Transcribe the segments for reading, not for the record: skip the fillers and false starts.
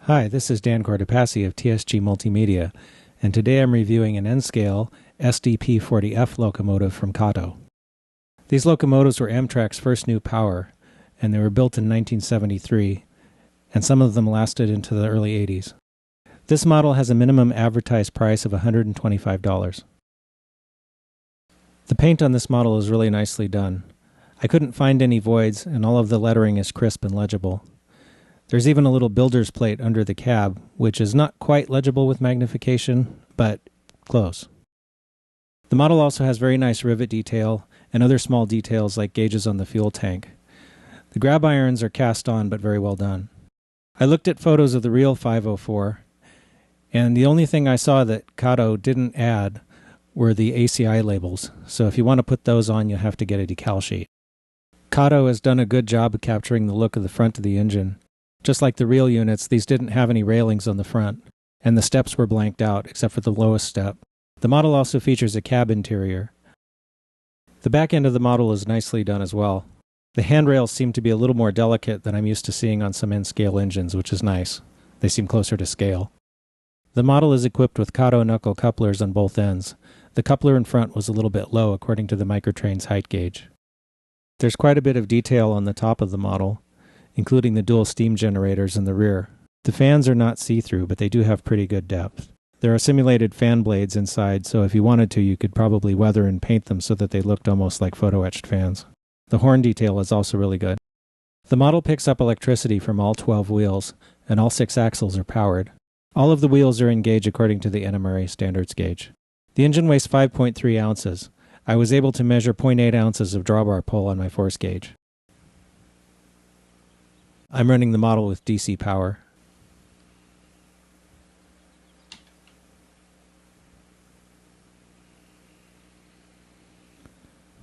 Hi, this is Dan Cortopassi of TSG Multimedia, and today I'm reviewing an N-scale SDP40F locomotive from Kato. These locomotives were Amtrak's first new power, and they were built in 1973, and some of them lasted into the early 80s. This model has a minimum advertised price of $125. The paint on this model is really nicely done. I couldn't find any voids, and all of the lettering is crisp and legible. There's even a little builder's plate under the cab, which is not quite legible with magnification, but close. The model also has very nice rivet detail and other small details like gauges on the fuel tank. The grab irons are cast on but very well done. I looked at photos of the real 504, and the only thing I saw that Kato didn't add were the ACI labels, so if you want to put those on, you'll have to get a decal sheet. Kato has done a good job of capturing the look of the front of the engine. Just like the real units, these didn't have any railings on the front, and the steps were blanked out except for the lowest step. The model also features a cab interior. The back end of the model is nicely done as well. The handrails seem to be a little more delicate than I'm used to seeing on some N-scale engines, which is nice. They seem closer to scale. The model is equipped with Kato knuckle couplers on both ends. The coupler in front was a little bit low according to the Microtrain's height gauge. There's quite a bit of detail on the top of the model, including the dual steam generators in the rear. The fans are not see-through, but they do have pretty good depth. There are simulated fan blades inside, so if you wanted to, you could probably weather and paint them so that they looked almost like photo-etched fans. The horn detail is also really good. The model picks up electricity from all 12 wheels, and all 6 axles are powered. All of the wheels are in gauge according to the NMRA standards gauge. The engine weighs 5.3 ounces. I was able to measure 0.8 ounces of drawbar pull on my force gauge. I'm running the model with DC power.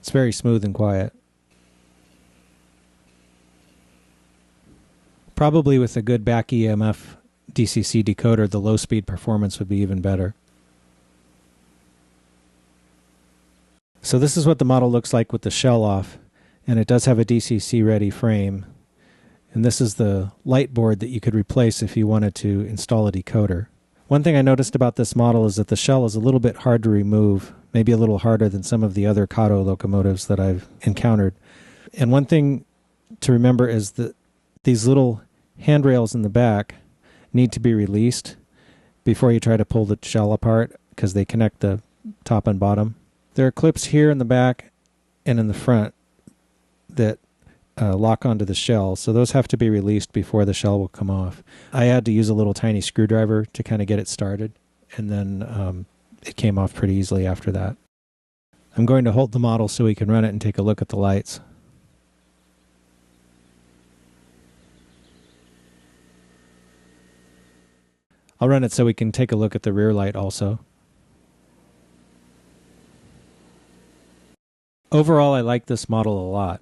It's very smooth and quiet. Probably with a good back EMF DCC decoder, the low-speed performance would be even better. So this is what the model looks like with the shell off, and it does have a DCC-ready frame. And this is the light board that you could replace if you wanted to install a decoder. One thing I noticed about this model is that the shell is a little bit hard to remove, maybe a little harder than some of the other Kato locomotives that I've encountered. And one thing to remember is that these little handrails in the back need to be released before you try to pull the shell apart, because they connect the top and bottom. There are clips here in the back and in the front that lock onto the shell, so those have to be released before the shell will come off. I had to use a little tiny screwdriver to kind of get it started, and then it came off pretty easily after that. I'm going to hold the model so we can run it and take a look at the lights. I'll run it so we can take a look at the rear light also. Overall, I like this model a lot.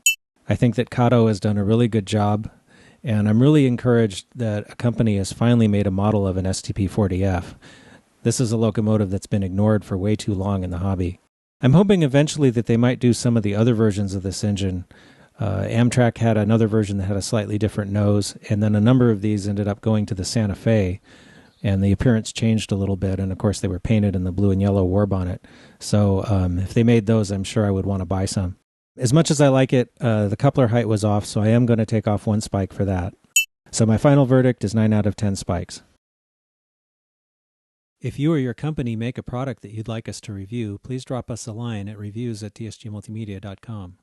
I think that Kato has done a really good job, and I'm really encouraged that a company has finally made a model of an SDP40F. This is a locomotive that's been ignored for way too long in the hobby. I'm hoping eventually that they might do some of the other versions of this engine. Amtrak had another version that had a slightly different nose, and then a number of these ended up going to the Santa Fe, and the appearance changed a little bit, and of course they were painted in the blue and yellow war bonnet. So if they made those, I'm sure I would want to buy some. As much as I like it, the coupler height was off, so I am going to take off 1 spike for that. So my final verdict is 9 out of 10 spikes. If you or your company make a product that you'd like us to review, please drop us a line at reviews@tsgmultimedia.com.